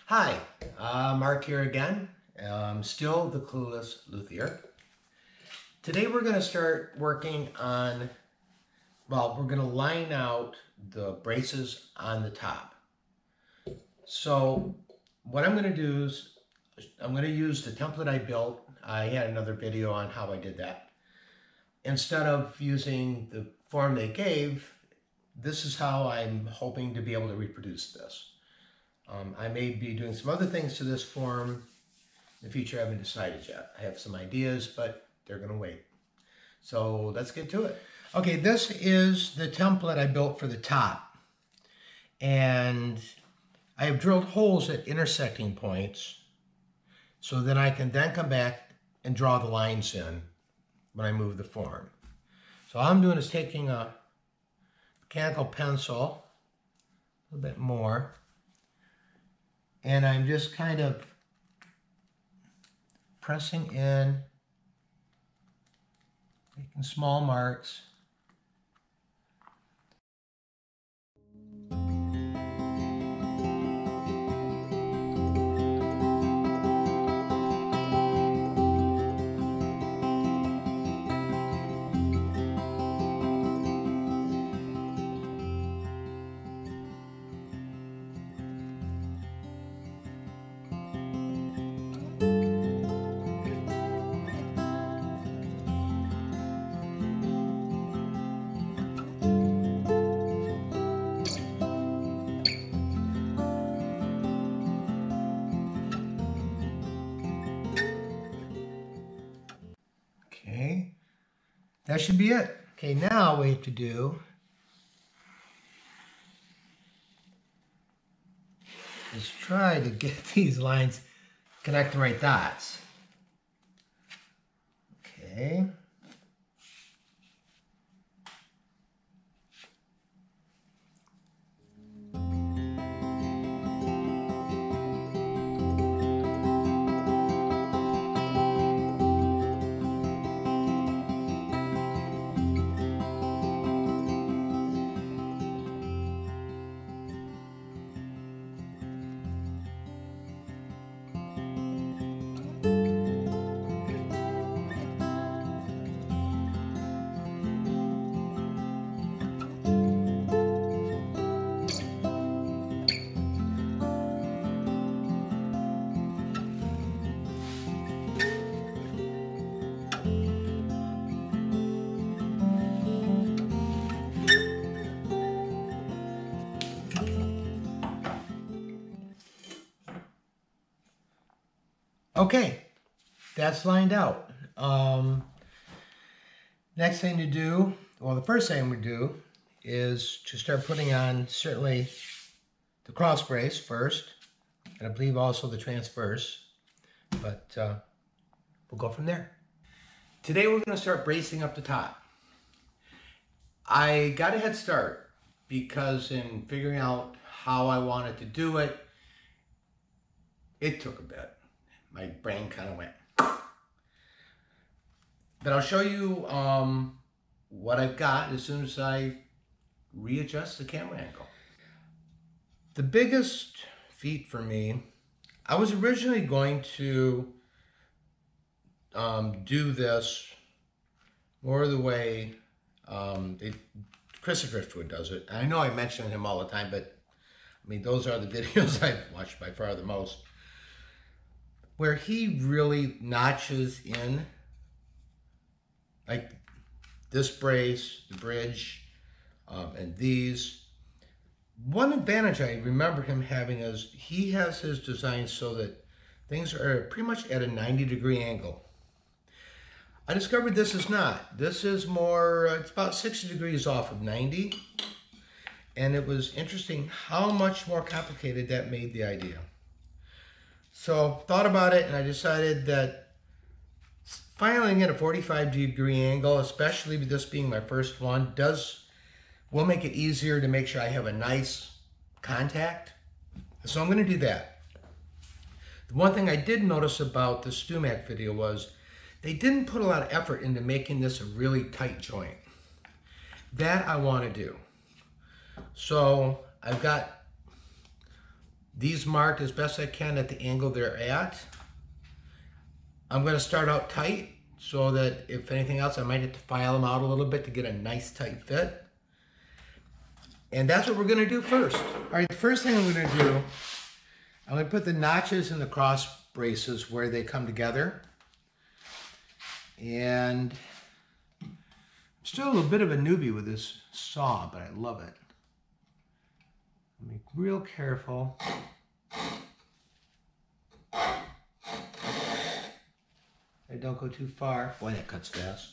Hi, Mark here again. Still the Clueless Luthier. Today we're going to start working on, we're going to line out the braces on the top. So what I'm going to do is I'm going to use the template I built. I had another video on how I did that. Instead of using the form they gave, this is how I'm hoping to be able to reproduce this. I may be doing some other things to this form in the future. I haven't decided yet. I have some ideas, but they're going to wait. So let's get to it. Okay, this is the template I built for the top. And I have drilled holes at intersecting points so then I can then come back and draw the lines in when I move the form. So all I'm doing is taking a mechanical pencil, a little bit more, and I'm just kind of pressing in, making small marks. Okay, that should be it. Okay, now what we have to do is try to get these lines, connect the right dots. Okay. Okay, that's lined out. Next thing to do, well, the first thing we do is to start putting on certainly the cross brace first, and I believe also the transverse, but we'll go from there. Today we're going to start bracing up the top. I got a head start because in figuring out how I wanted to do it, it took a bit. My brain kind of went. But I'll show you what I've got as soon as I readjust the camera angle. The biggest feat for me, I was originally going to do this more the way Chris Driftwood does it. And I know I mention him all the time, but I mean, those are the videos I've watched by far the most, where he really notches in, like this brace, the bridge, and these. One advantage I remember him having is he has his design so that things are pretty much at a 90-degree angle. I discovered this is not. This is more, it's about 60 degrees off of 90. And it was interesting how much more complicated that made the idea. So thought about it, and I decided that filing at a 45-degree angle, especially with this being my first one, will make it easier to make sure I have a nice contact. So I'm going to do that. The one thing I did notice about the StewMac video was they didn't put a lot of effort into making this a really tight joint. That I want to do. So I've got these marked as best I can at the angle they're at. I'm going to start out tight so that if anything else, I might have to file them out a little bit to get a nice tight fit. And that's what we're going to do first. All right, the first thing I'm going to do, I'm going to put the notches in the cross braces where they come together. And I'm still a little bit of a newbie with this saw, but I love it. Be real careful. And don't go too far. Boy, that cuts fast.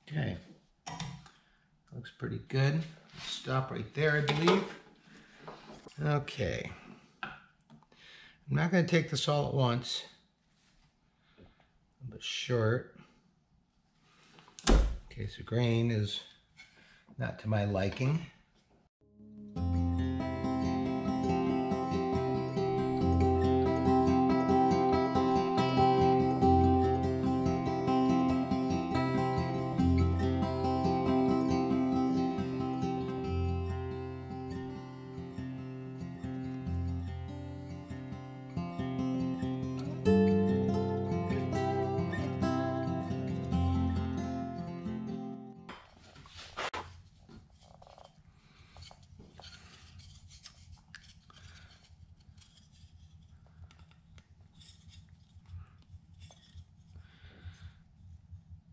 Okay, looks pretty good. Stop right there, I believe. Okay, I'm not going to take this all at once, but short. Okay, so grain is not to my liking.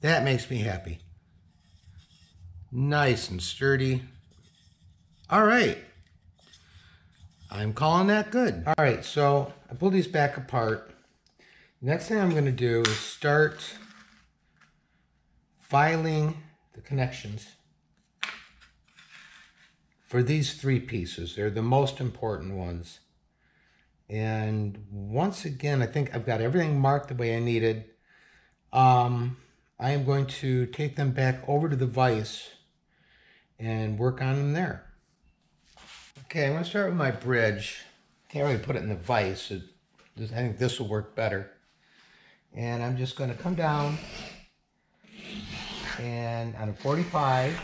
That makes me happy. Nice and sturdy. All right. I'm calling that good. All right, so I pulled these back apart. Next thing I'm going to do is start filing the connections for these three pieces. They're the most important ones. And once again, I think I've got everything marked the way I needed. I am going to take them back over to the vise and work on them there. Okay, I'm going to start with my bridge. Can't really put it in the vise. I think this will work better. And I'm just going to come down and on a 45,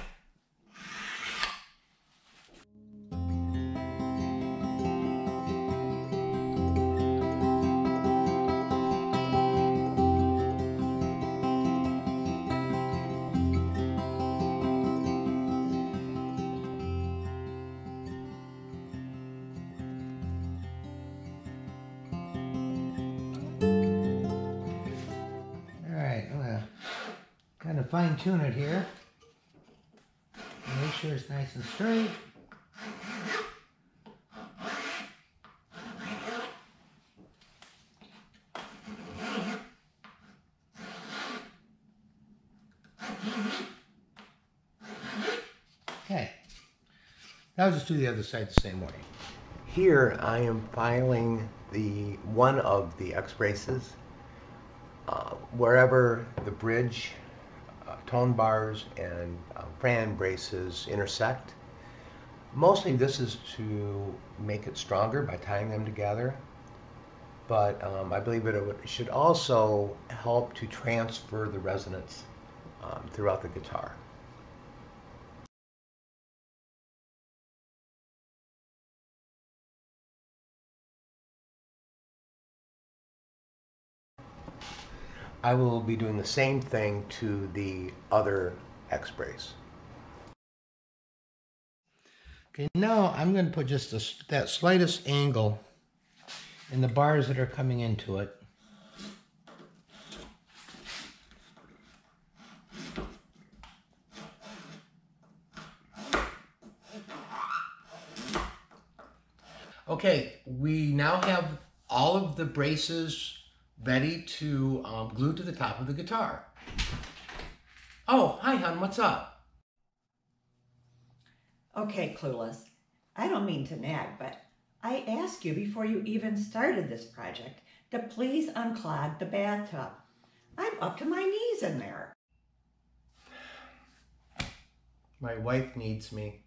kind of fine tune it here. Make sure it's nice and straight. Okay. Now I'll just do the other side the same way. Here I am filing one of the X braces wherever the bridge, tone bars, and fan braces intersect. Mostly this is to make it stronger by tying them together, but I believe it should also help to transfer the resonance throughout the guitar. I will be doing the same thing to the other X brace. Okay, now I'm going to put just that slightest angle in the bars that are coming into it. Okay, we now have all of the braces ready to glue to the top of the guitar. Oh, hi, hon, what's up? Okay, Clueless. I don't mean to nag, but I asked you before you even started this project to please unclog the bathtub. I'm up to my knees in there. My wife needs me.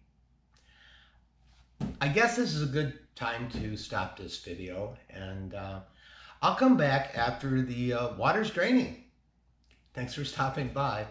I guess this is a good time to stop this video, and I'll come back after the water's draining. Thanks for stopping by.